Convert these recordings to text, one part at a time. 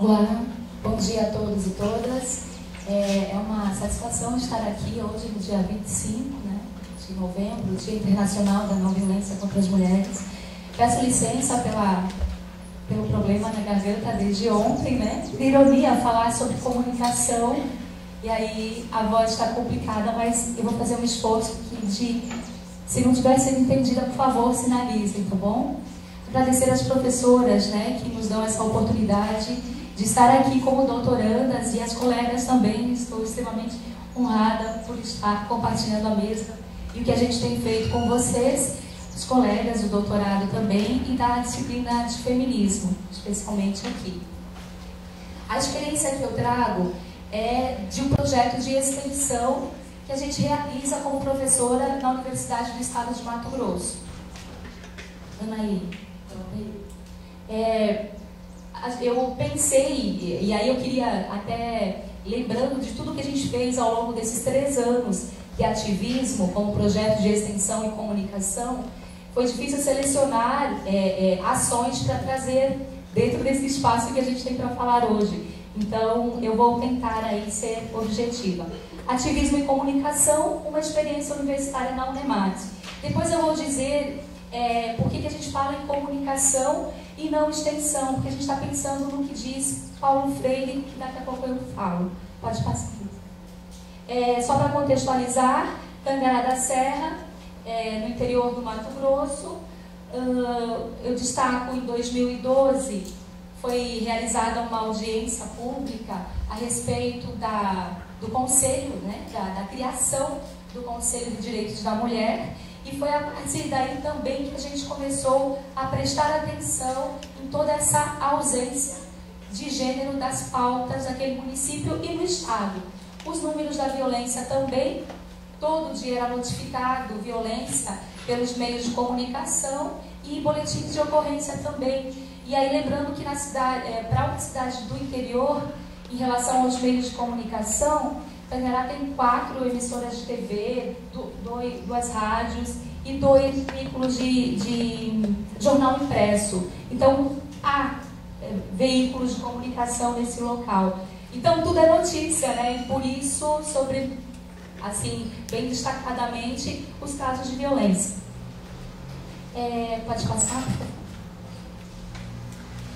Olá, bom dia a todos e todas. É uma satisfação estar aqui hoje, no dia 25, de novembro, Dia Internacional da Não Violência contra as Mulheres. Peço licença pelo problema na garganta desde ontem, De ironia, falar sobre comunicação, e aí a voz está complicada, mas eu vou fazer um esforço aqui se não tiver sido entendida, por favor, sinalizem, tá bom? Agradecer às professoras, que nos dão essa oportunidade de estar aqui como doutorandas, e as colegas também. Estou extremamente honrada por estar compartilhando a mesa e o que a gente tem feito com vocês, os colegas do doutorado também, e da disciplina de feminismo, especialmente aqui. A experiência que eu trago é de um projeto de extensão que a gente realiza como professora na Universidade do Estado de Mato Grosso. Anaí, eu pensei, e aí eu queria até, lembrando de tudo que a gente fez ao longo desses 3 anos de ativismo como projeto de extensão e comunicação, foi difícil selecionar ações para trazer dentro desse espaço que a gente tem para falar hoje. Então, eu vou tentar aí ser objetiva. Ativismo e comunicação, uma experiência universitária na UNEMAT. Depois eu vou dizer por que a gente fala em comunicação e não extensão, porque a gente está pensando no que diz Paulo Freire, que daqui a pouco eu falo. Pode passar. Só para contextualizar, Tangará da Serra, no interior do Mato Grosso, eu destaco em 2012, foi realizada uma audiência pública a respeito do Conselho, da criação do Conselho de Direitos da Mulher, e foi a partir daí também que a gente começou a prestar atenção em toda essa ausência de gênero das pautas daquele município e no estado. Os números da violência também, todo dia era notificado violência pelos meios de comunicação e boletins de ocorrência também. E aí lembrando que para uma cidade do interior, em relação aos meios de comunicação, Tangará tem 4 emissoras de TV, 2 rádios e 2 veículos de jornal impresso. Então, há veículos de comunicação nesse local. Então, tudo é notícia, E por isso, sobre, assim, bem destacadamente, os casos de violência. Pode passar?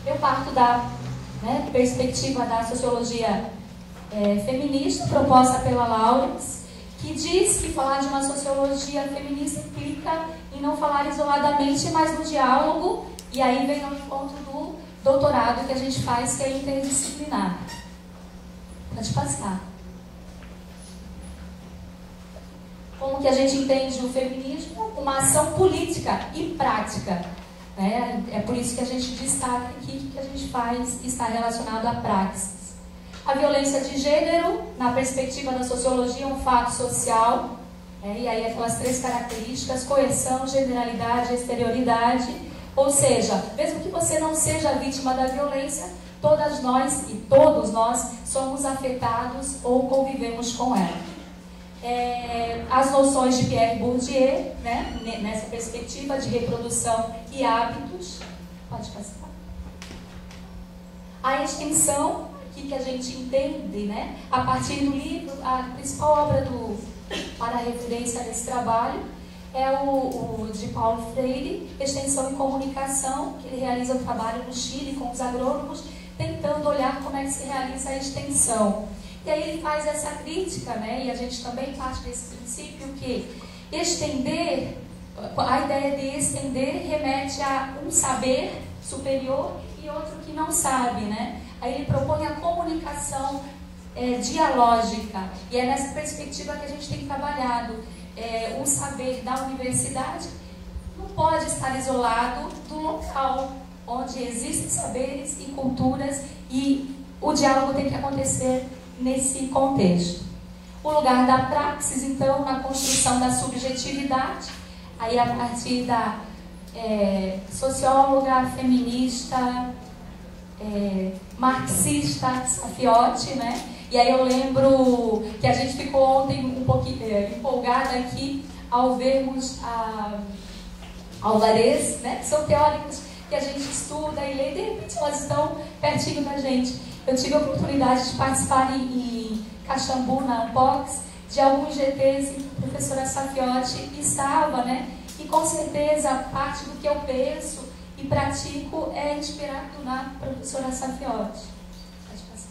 Eu parto da perspectiva da sociologia feminista, proposta pela Lawrence, que diz que falar de uma sociologia feminista implica em não falar isoladamente, mas no diálogo, e aí vem ao encontro do doutorado que a gente faz, que é interdisciplinar. Pode passar. Como que a gente entende o feminismo? Uma ação política e prática. É por isso que a gente destaca aqui que a gente faz está relacionado à praxis. A violência de gênero, na perspectiva da sociologia, é um fato social, e aí aquelas 3 características: coerção, generalidade e exterioridade. Ou seja, mesmo que você não seja vítima da violência, todas nós e todos nós somos afetados ou convivemos com ela. As noções de Pierre Bourdieu, nessa perspectiva de reprodução e hábitos. Pode passar. A extensão, que a gente entende, a partir do livro, a principal obra para referência desse trabalho é o de Paulo Freire, Extensão e Comunicação, que ele realiza um trabalho no Chile com os agrônomos, tentando olhar como é que se realiza a extensão. E aí ele faz essa crítica, e a gente também parte desse princípio que estender, a ideia de estender remete a um saber superior e outro que não sabe, Aí ele propõe a comunicação dialógica, e é nessa perspectiva que a gente tem trabalhado. O saber da universidade não pode estar isolado do local onde existem saberes e culturas, e o diálogo tem que acontecer nesse contexto. O lugar da praxis, então, na construção da subjetividade, aí a partir da socióloga, feminista, marxista, Safiotti, E aí eu lembro que a gente ficou ontem um pouquinho empolgada aqui ao vermos a Alvarez, que são teóricos que a gente estuda e lê, de repente elas estão pertinho da gente. eu tive a oportunidade de participar em Caxambu, na Unbox, de alguns GTs e a professora Safiotti estava, né? E com certeza parte do que eu penso e pratico é inspirado na professora Safiotti. Pode passar.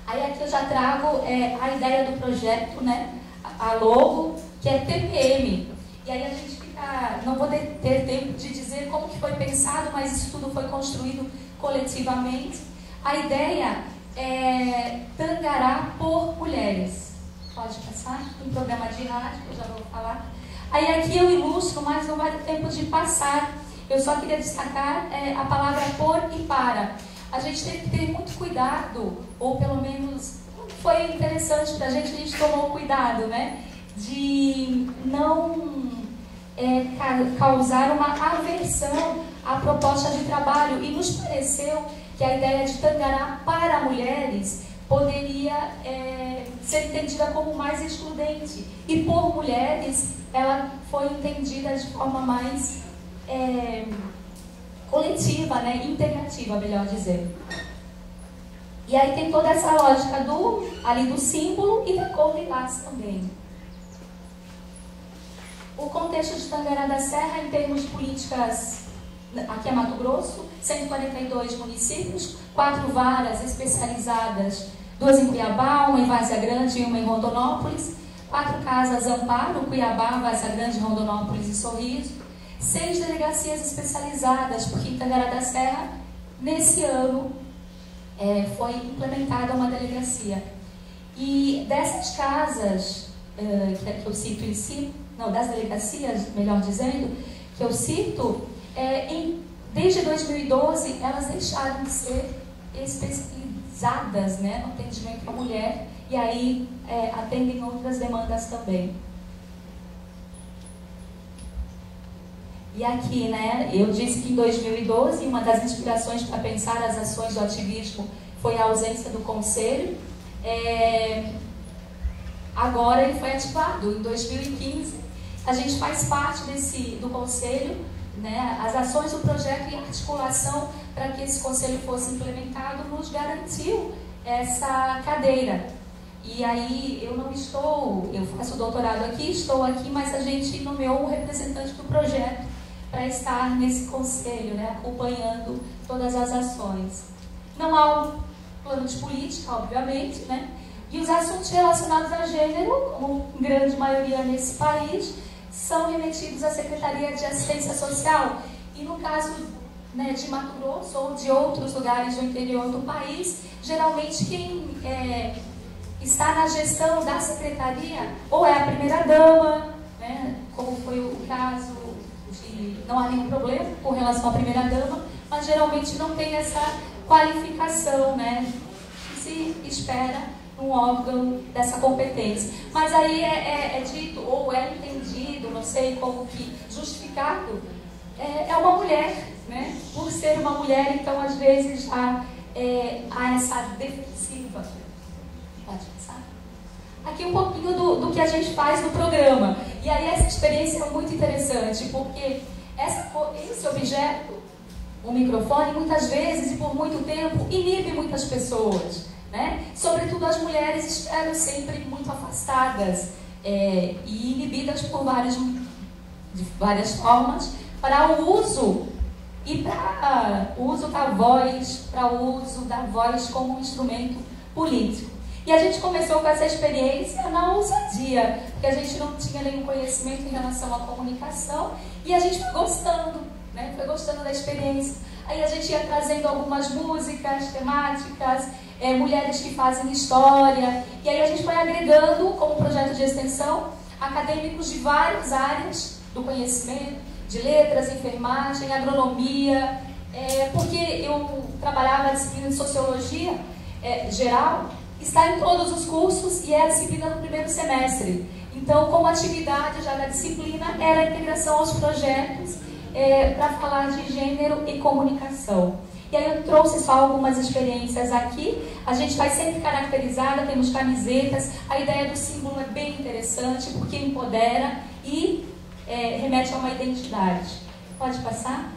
Aí aqui eu já trago a ideia do projeto, né? A logo, que é TPM. E aí a gente fica, não vou ter tempo de dizer como que foi pensado, mas isso tudo foi construído coletivamente. A ideia é Tangará por mulheres. Pode passar? Um programa de rádio, que eu já vou falar. Aí aqui eu ilustro, mas não vai ter tempo de passar. Eu só queria destacar a palavra por e para. A gente teve que ter muito cuidado, ou pelo menos foi interessante para a gente tomou cuidado, né? De não causar uma aversão à proposta de trabalho. E nos pareceu que a ideia de Tangará para mulheres poderia ser entendida como mais excludente. E por mulheres, ela foi entendida de forma mais coletiva, né? Integrativa, melhor dizendo. E aí tem toda essa lógica ali do símbolo e da cor lilás também. O contexto de Tangará da Serra, em termos de políticas, aqui é Mato Grosso, 142 municípios, 4 varas especializadas, 2 em Cuiabá, uma em Várzea Grande e uma em Rondonópolis, 4 casas Amparo, Cuiabá, Várzea Grande, Rondonópolis e Sorriso, 6 delegacias especializadas, porque em Tangará da Serra, nesse ano, foi implementada uma delegacia. E dessas casas, que eu cito em si, não, das delegacias, melhor dizendo, que eu cito, desde 2012, elas deixaram de ser especializadas, né, no atendimento à mulher, e aí atendem outras demandas também. E aqui, né, eu disse que em 2012, uma das inspirações para pensar as ações do ativismo foi a ausência do conselho. Agora ele foi ativado. Em 2015, a gente faz parte do conselho, né, as ações do projeto e a articulação para que esse conselho fosse implementado nos garantiu essa cadeira. E aí eu faço doutorado aqui, estou aqui, mas a gente nomeou um representante do projeto para estar nesse conselho, né, acompanhando todas as ações. Não há um plano de política, obviamente, né, e os assuntos relacionados a gênero, como grande maioria nesse país, são remetidos à Secretaria de Assistência Social. E no caso, né, de Mato Grosso ou de outros lugares do interior do país, geralmente quem está na gestão da secretaria ou é a primeira-dama, né, como foi o caso de... Não há nenhum problema com relação à primeira-dama, mas geralmente não tem essa qualificação, né, que se espera um órgão dessa competência. Mas aí é dito, ou é entendido, não sei como que, justificado, é uma mulher, né? Por ser uma mulher, então às vezes há essa defensiva. Pode passar? Aqui um pouquinho do que a gente faz no programa. E aí essa experiência é muito interessante, porque esse objeto, o microfone, muitas vezes e por muito tempo, inibe muitas pessoas. Né? Sobretudo as mulheres estiveram sempre muito afastadas e inibidas por de várias formas para o uso e para o uso da voz, para o uso da voz como um instrumento político. E a gente começou com essa experiência na ousadia, porque a gente não tinha nenhum conhecimento em relação à comunicação e a gente foi gostando, né? Foi gostando da experiência. Aí a gente ia trazendo algumas músicas temáticas, mulheres que fazem história, e aí a gente foi agregando, como projeto de extensão, acadêmicos de várias áreas do conhecimento, de letras, enfermagem, agronomia, porque eu trabalhava na disciplina de sociologia geral, está em todos os cursos e é a disciplina do primeiro semestre. Então, como atividade já da disciplina, era a integração aos projetos para falar de gênero e comunicação. E aí eu trouxe só algumas experiências aqui. A gente vai sempre caracterizada, temos camisetas. A ideia do símbolo é bem interessante, porque empodera e remete a uma identidade. Pode passar?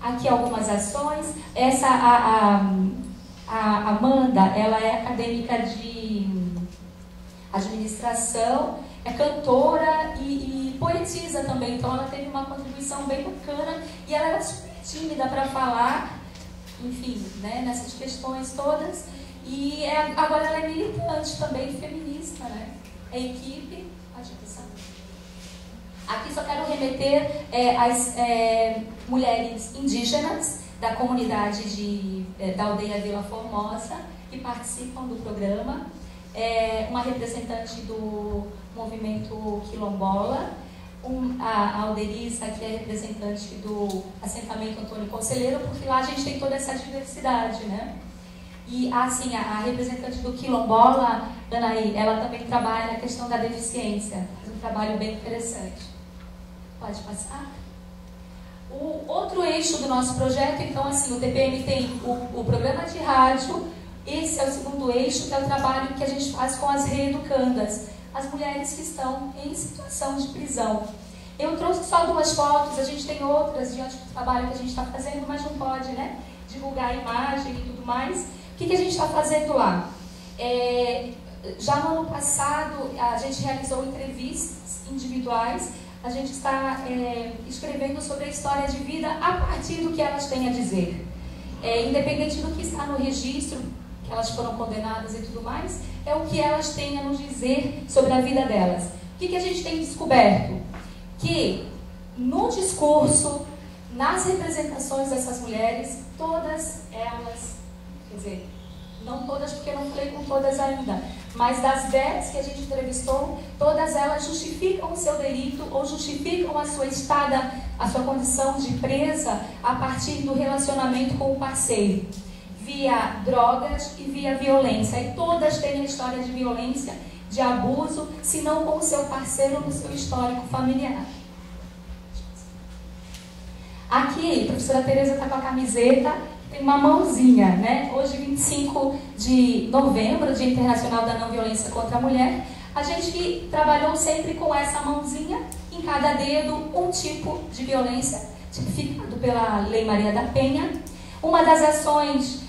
aqui algumas ações. Essa, a Amanda, ela é acadêmica de administração, é cantora e poetisa também, então ela teve uma contribuição bem bacana e ela era super tímida para falar, enfim, né, nessas questões todas. E agora ela é militante também, feminista, né? É equipe. Aqui só quero remeter às mulheres indígenas da comunidade da aldeia Vila Formosa que participam do programa. Uma representante do movimento quilombola, a Alderissa, que é representante do assentamento Antônio Conselheiro, porque lá a gente tem toda essa diversidade, né? E assim, a representante do quilombola, Anaí, ela também trabalha a questão da deficiência, faz um trabalho bem interessante. Pode passar? O outro eixo do nosso projeto, então, assim, o TPM tem o programa de rádio. Esse é o segundo eixo, que é o trabalho que a gente faz com as reeducandas, as mulheres que estão em situação de prisão. Eu trouxe só 2 fotos, a gente tem outras diante do trabalho que a gente está fazendo, mas não pode, né, divulgar a imagem e tudo mais. O que a gente está fazendo lá? Já no ano passado, a gente realizou entrevistas individuais. A gente está escrevendo sobre a história de vida a partir do que elas têm a dizer. Independente do que está no registro, que elas foram condenadas e tudo mais, é o que elas têm a nos dizer sobre a vida delas. O que a gente tem descoberto? Que no discurso, nas representações dessas mulheres, todas elas, quer dizer, não todas porque eu não falei com todas ainda, mas das 10 que a gente entrevistou, todas elas justificam o seu delito ou justificam a sua estada, a sua condição de presa a partir do relacionamento com o parceiro, via drogas e via violência. E todas têm a história de violência, de abuso, se não com o seu parceiro no seu histórico familiar. Aqui, a professora Tereza está com a camiseta, tem uma mãozinha, né? Hoje, 25 de novembro, Dia Internacional da Não Violência contra a Mulher, a gente trabalhou sempre com essa mãozinha, em cada dedo, um tipo de violência, tipificado pela Lei Maria da Penha. Uma das ações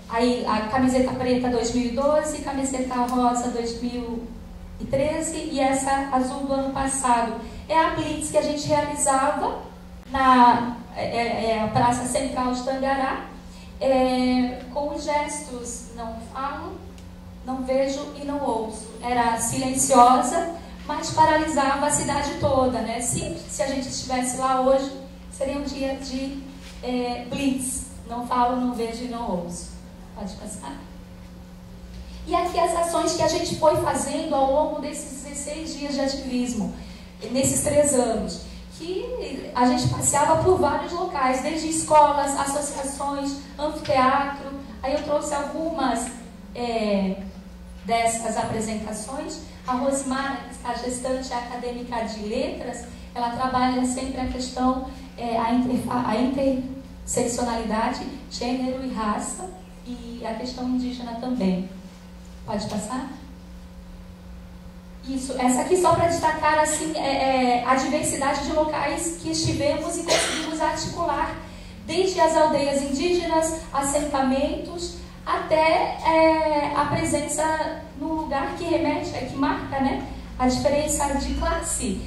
aí a camiseta preta 2012, camiseta rosa 2013 e essa azul do ano passado. É a blitz que a gente realizava na Praça Central de Tangará, com os gestos não falo, não vejo e não ouço. Era silenciosa, mas paralisava a cidade toda, né? Se a gente estivesse lá hoje, seria um dia de blitz. Não falo, não vejo e não ouço. Pode passar. E aqui as ações que a gente foi fazendo ao longo desses 16 dias de ativismo, nesses 3 anos, que a gente passeava por vários locais, desde escolas, associações, anfiteatro. Aí eu trouxe algumas dessas apresentações. A Rosimara, que está gestante acadêmica de letras, ela trabalha sempre a questão, a interseccionalidade, gênero e raça, e a questão indígena também. Pode passar? Isso, essa aqui só para destacar assim, a diversidade de locais que estivemos e conseguimos articular, desde as aldeias indígenas, assentamentos, até a presença no lugar que remete, que marca, né, a diferença de classe,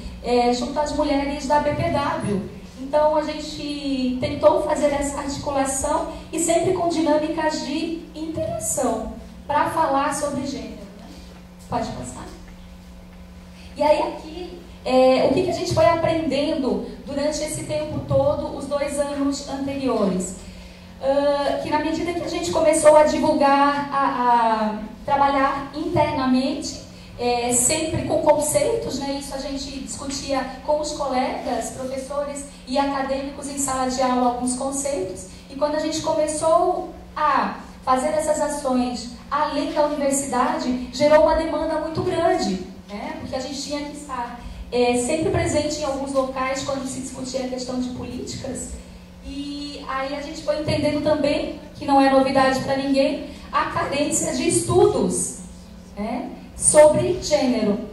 junto às mulheres da BPW. Então a gente tentou fazer essa articulação e sempre com dinâmicas de interação, para falar sobre gênero. Né? Pode passar? E aí aqui, o que a gente foi aprendendo durante esse tempo todo, os 2 anos anteriores? Que na medida que a gente começou a divulgar, a trabalhar internamente, sempre com conceitos, né? Isso a gente discutia com os colegas, professores e acadêmicos em sala de aula, alguns conceitos. E quando a gente começou a fazer essas ações além da universidade, gerou uma demanda muito grande, né? Porque a gente tinha que estar sempre presente em alguns locais quando se discutia a questão de políticas. E aí a gente foi entendendo também, que não é novidade para ninguém, a carência de estudos, né, sobre gênero.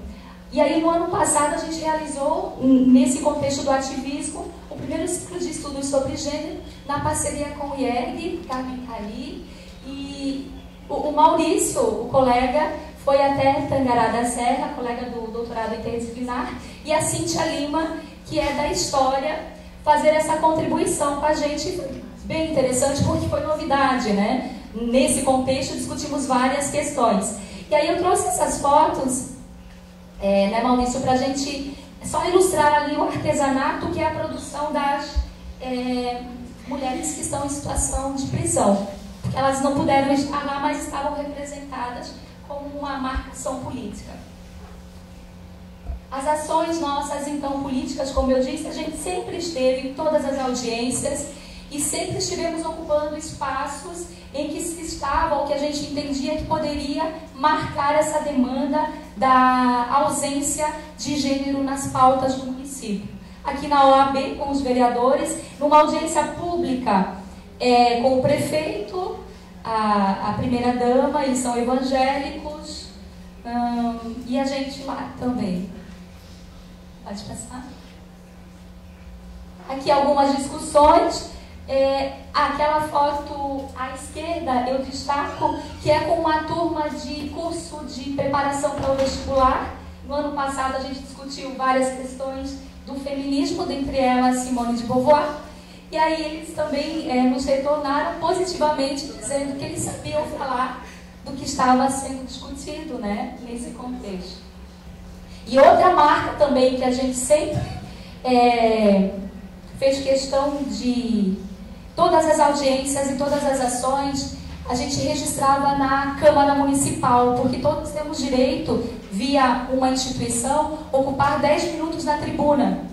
E aí, no ano passado, a gente realizou, nesse contexto do ativismo, o primeiro ciclo de estudos sobre gênero, na parceria com o IERG, Carmen Cali, e o Maurício, o colega, foi até Tangará da Serra, colega do doutorado interdisciplinar, e a Cíntia Lima, que é da História, fazer essa contribuição com a gente. Bem interessante, porque foi novidade, né? Nesse contexto, discutimos várias questões. E aí eu trouxe essas fotos, né, Maurício, para a gente só ilustrar ali o artesanato, que é a produção das mulheres que estão em situação de prisão. Porque elas não puderam estar lá, mas estavam representadas como uma marcação política. As ações nossas, então, políticas, como eu disse, a gente sempre esteve em todas as audiências e sempre estivemos ocupando espaços em que se estava, ou que a gente entendia que poderia marcar essa demanda da ausência de gênero nas pautas do município. Aqui na OAB, com os vereadores, numa audiência pública com o prefeito, a primeira-dama, eles são evangélicos, e a gente lá também. Pode passar. Aqui algumas discussões. Aquela foto à esquerda eu destaco que é com uma turma de curso de preparação para o vestibular. No ano passado a gente discutiu várias questões do feminismo, dentre elas Simone de Beauvoir. E aí eles também nos retornaram positivamente, dizendo que eles sabiam falar do que estava sendo discutido, né, nesse contexto. E outra marca também que a gente sempre fez questão de todas as audiências e todas as ações, a gente registrava na Câmara Municipal, porque todos temos direito, via uma instituição, ocupar 10 minutos na tribuna.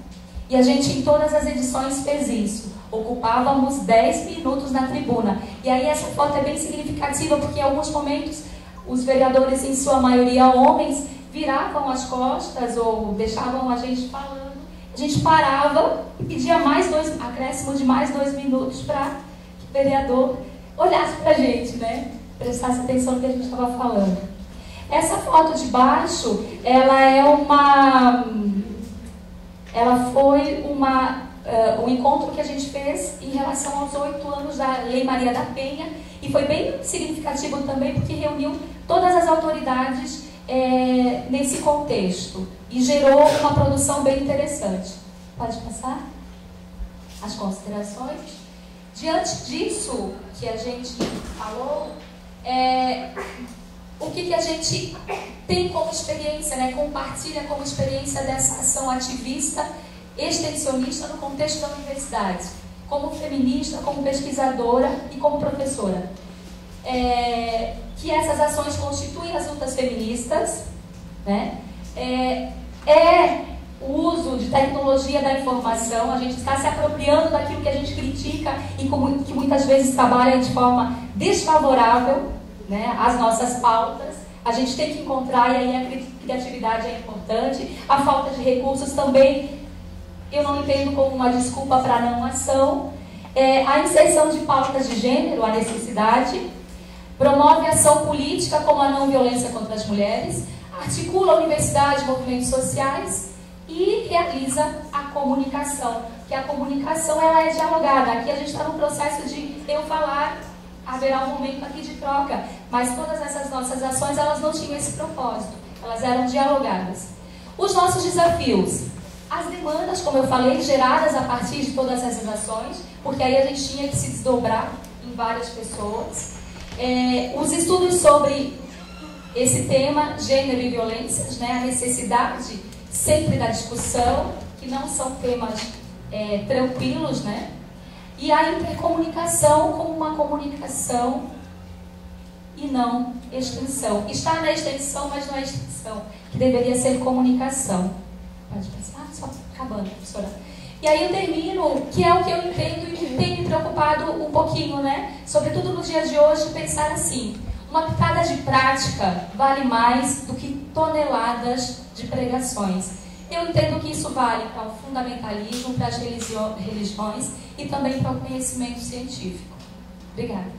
E a gente, em todas as edições, fez isso. Ocupávamos 10 minutos na tribuna. E aí essa foto é bem significativa, porque em alguns momentos os vereadores, em sua maioria homens, viravam as costas ou deixavam a gente falando. A gente parava e pedia acréscimo de mais 2 minutos para que o vereador olhasse para a gente, né? Prestasse atenção no que a gente estava falando. Essa foto de baixo, ela foi um encontro que a gente fez em relação aos 8 anos da Lei Maria da Penha, e foi bem significativo também porque reuniu todas as autoridades nesse contexto e gerou uma produção bem interessante. Pode passar? As considerações. Diante disso que a gente falou, o que a gente tem como experiência, né, compartilha como experiência dessa ação ativista, extensionista no contexto da universidade, como feminista, como pesquisadora e como professora. Que essas ações constituem as lutas feministas, né? O uso de tecnologia da informação, a gente está se apropriando daquilo que a gente critica e que muitas vezes trabalha de forma desfavorável, né, às nossas pautas. A gente tem que encontrar, e aí a criatividade é importante, a falta de recursos também, eu não entendo como uma desculpa para a não ação, a inserção de pautas de gênero, a necessidade, promove ação política como a não violência contra as mulheres, articula a universidade e movimentos sociais e realiza a comunicação, que a comunicação ela é dialogada. Aqui a gente está no processo de eu falar, haverá um momento aqui de troca, mas todas essas nossas ações elas não tinham esse propósito, elas eram dialogadas. Os nossos desafios, as demandas, como eu falei, geradas a partir de todas essas ações, porque aí a gente tinha que se desdobrar em várias pessoas. Os estudos sobre esse tema, gênero e violências, né, a necessidade sempre da discussão, que não são temas tranquilos, né? E a intercomunicação como uma comunicação e não extensão. Está na extensão, mas não é extensão, que deveria ser comunicação. Pode passar? Só acabando, professora. E aí eu termino, que é o que eu entendo e que tem me preocupado um pouquinho, né? Sobretudo no dia de hoje, pensar assim, uma pitada de prática vale mais do que toneladas de pregações. Eu entendo que isso vale para o fundamentalismo, para as religiões e também para o conhecimento científico. Obrigada.